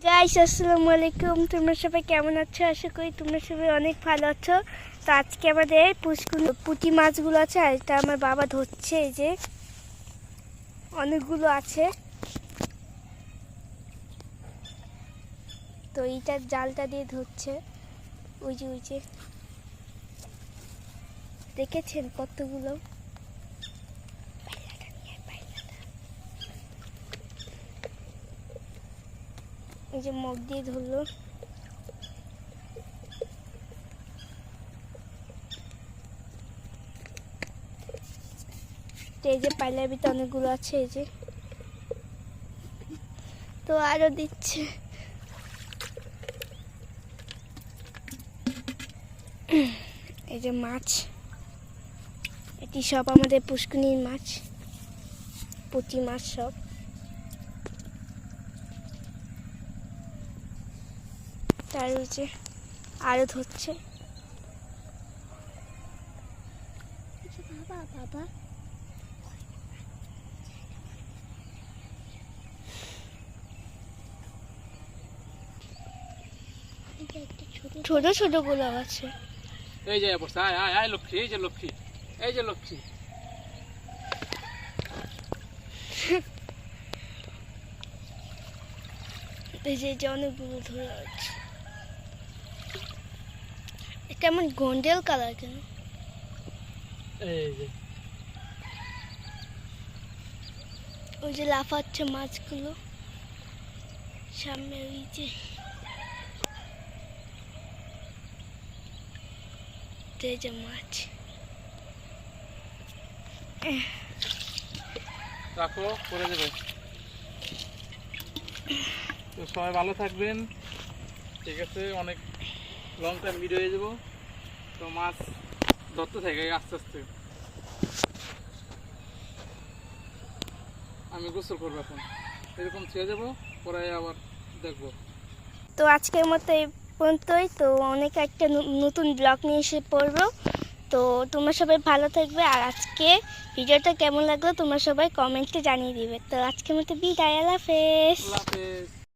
Guys আসসালামু আলাইকুম, তোমরা সবাই কেমন আছো? আশা করি তোমরা সবাই অনেক ভালো আছো। তো আজকে আমাদের পুঁটি মাছগুলো আছে, আর এটা আমার বাবা ধরছে। এই যে অনেকগুলো আছে, তো এইটা জালটা দিয়ে ধরছে। ওই যে দেখেছেন কতগুলো। এই যে মুখ দিয়ে ধরলো। এই যে পাইলার ভিতরে অনেকগুলো আছে, এই যে তো আরো দিচ্ছে। এই যে মাছ, এটি সব আমাদের পুষ্কুনির মাছ, পুঁটি মাছ সব। তার ওই যে আরো ধরছে। বাবা বাবা ছোট ছোট গুলো আছে। এই যে বসে আয় আয় আয় লক্ষ্মী, এই যে লক্ষ্মী, এই যে লক্ষ্মী। এই যে অনেকগুলো ধরে আছে। এটা এমন গোল্ডেন কালার কেন? এই যে ওই যে লাফাচ্ছে মাছগুলো সামনে। ওই যে এই যে মাছ। রাখো, করে দেবে। তো সবাই ভালো থাকবেন, ঠিক আছে? অনেক লং টাইম ভিডিও হয়ে যাবো। তো মাছ ধরতে থাকে আস্তে আস্তে। আমি গোসল করবো এখন, এরকম ছেড়ে যাবো, পরে আবার দেখবো। তো আজকের মতো এই পর্যন্তই। তো অনেক একটা নতুন ব্লগ নিয়ে এসে পড়বো। তো তোমরা সবাই ভালো থাকবে, আর আজকে ভিডিওটা কেমন লাগলো তোমরা সবাই কমেন্টে জানিয়ে দিবে। তো আজকের মতো বিদায়, আল্লাহ হাফেজ। আল্লাহ হাফেজ।